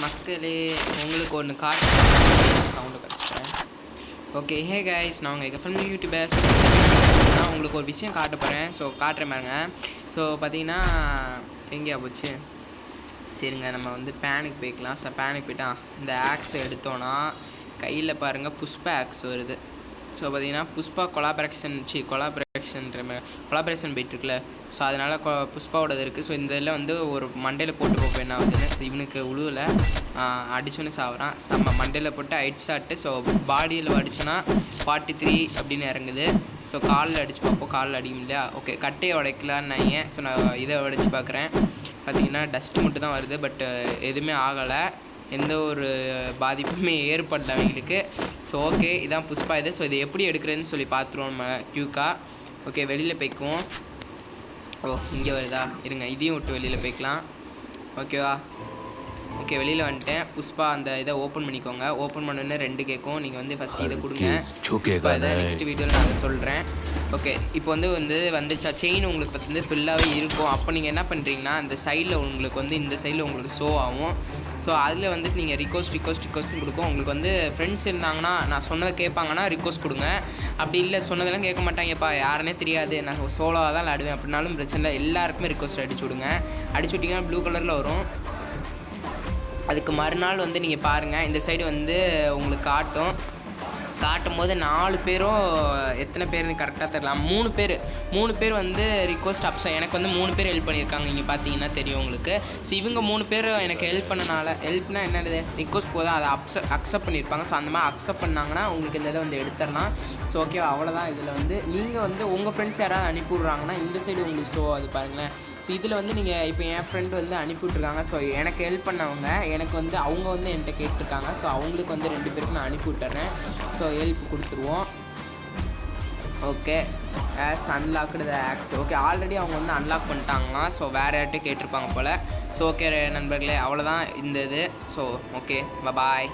மக்களே உங்களுக்கு ஒன்று காட்டு சவுண்டு கிடச்சிக்கிறேன். ஓகே ஹே கைஸ், நான் உங்கள் எஃப்எம் யூடியூபர். நான் உங்களுக்கு ஒரு விஷயம் காட்ட போகிறேன். ஸோ காட்டுறேன் பாருங்க. ஸோ பார்த்தீங்கன்னா எங்கேயா போச்சு, சரிங்க நம்ம வந்து பேனுக்கு போய்க்கலாம். ஸோ பேனுக்கு போய்ட்டா இந்த ஆக்ஸ் எடுத்தோன்னா கையில் பாருங்கள் புஷ்பா ஆக்ஸ் வருது. ஸோ பார்த்தீங்கன்னா புஷ்பா கொலாபரேஷன் போயிட்டுருக்குல. ஸோ அதனால் புஷ்பாவோடது இருக்குது. ஸோ இந்த இதில் வந்து ஒரு மண்டையில் போட்டு போப்போம் என்ன ஆகுதுன்னு. ஸோ இவனுக்கு உழுவில் அடிச்சோன்னு சாப்பிட்றான். நம்ம மண்டையில் போட்டு ஹெட் ஷாட்டு. ஸோ பாடியில் அடிச்சோன்னா 43 அப்படின்னு இறங்குது. ஸோ காலில் அடித்து பார்ப்போம், காலில் அடிக்கும் இல்லையா. ஓகே கட்டையை உடைக்கலான்னு நான் ஸோ நான் இதை உடைச்சி பார்க்குறேன். பார்த்தீங்கன்னா டஸ்ட்டு மட்டும் தான் வருது, பட் எதுவுமே ஆகலை, எந்த ஒரு பாதிப்புமே ஏற்படல அவங்களுக்கு. ஸோ ஓகே இதான் புஷ்பா இது. ஸோ இதை எப்படி எடுக்கிறதுன்னு சொல்லி பார்த்துருவோம் நம்ம க்யூக்காக. ஓகே வெளியில் போய்க்குவோம். ஓ இங்கே வருதா, இருங்க இதையும் விட்டு வெளியில் போய்க்கலாம். ஓகேவா, ஓகே வெளியில் வந்துட்டேன். புஷ்பா அந்த இதை ஓப்பன் பண்ணிக்கோங்க. ஓப்பன் பண்ணோன்னே 2 கேட்கும். நீங்கள் வந்து ஃபஸ்ட்டு இதை கொடுங்க. புஷ்பா இதை நெக்ஸ்ட் வீடியோவில் நான் அதை சொல்கிறேன். ஓகே இப்போ வந்துச்சா செயின் உங்களுக்கு வந்து ஃபுல்லாகவே இருக்கும். அப்போ நீங்கள் என்ன பண்ணுறீங்கன்னா இந்த சைடில் உங்களுக்கு வந்து இந்த சைடில் உங்களுக்கு ஷோ ஆகும். ஸோ அதில் வந்துட்டு நீங்கள் ரிக்வஸ்ட்னு கொடுக்கும். உங்களுக்கு வந்து ஃப்ரெண்ட்ஸ் இருந்தாங்கன்னா நான் சொன்னதை கேட்பாங்கன்னா ரிக்வஸ்ட் கொடுங்க. அப்படி இல்லை சொன்னதெல்லாம் கேட்க மாட்டாங்கப்பா, யாருன்னே தெரியாது, நான் சோலோவாக தான் விளாடுவேன் அப்படின்னாலும் பிரச்சனை இல்லை, எல்லாருக்குமே ரிக்வஸ்ட் அடிச்சு விடுங்க. அடிச்சு விட்டிங்கன்னா ப்ளூ கலரில் வரும். அதுக்கு மறுநாள் வந்து நீங்கள் பாருங்கள், இந்த சைடு வந்து உங்களுக்கு காட்டும் போது 4 பேரும் எத்தனை பேர்னு கரெக்டாக தெரியலாம், 3 பேர் வந்து ரிக்வஸ்ட் எனக்கு வந்து 3 பேர் ஹெல்ப் பண்ணியிருக்காங்க. இங்கே பார்த்தீங்கன்னா தெரியும் உங்களுக்கு. ஸோ இவங்க 3 பேர் எனக்கு ஹெல்ப்னா என்னது ரிக்வஸ்ட் போதும் அதை அக்செப்ட் பண்ணியிருப்பாங்க. ஸோ அந்த மாதிரி அக்செப்ட் பண்ணாங்கன்னா உங்களுக்கு இந்த இதை வந்து எடுத்துடலாம். ஸோ ஓகே அவ்வளோதான். இதில் வந்து நீங்கள் வந்து உங்கள் ஃப்ரெண்ட்ஸ் யாராவது அனுப்பி விட்றாங்கன்னா இந்த சைடு உங்களுக்கு ஷோ அது பாருங்களேன். ஸோ இதில் வந்து நீங்கள் இப்போ என் ஃப்ரெண்டு வந்து அனுப்பிவிட்ருக்காங்க. ஸோ எனக்கு ஹெல்ப் பண்ணவங்க எனக்கு வந்து அவங்க வந்து என்கிட்ட கேட்டிருக்காங்க. ஸோ அவங்களுக்கு வந்து 2 பேருக்கு நான் அனுப்பி விட்டுறேன். ஸோ ஹெல்ப் கொடுத்துருவோம். ஓகே அன்லாக்டு த ஆக்ஸ். ஓகே ஆல்ரெடி அவங்க வந்து அன்லாக் பண்ணிட்டாங்களா. ஸோ வேறு யார்கிட்ட கேட்டிருப்பாங்க போல். ஸோ ஓகே நண்பர்களே அவ்வளோதான் இந்த இது. So okay bye.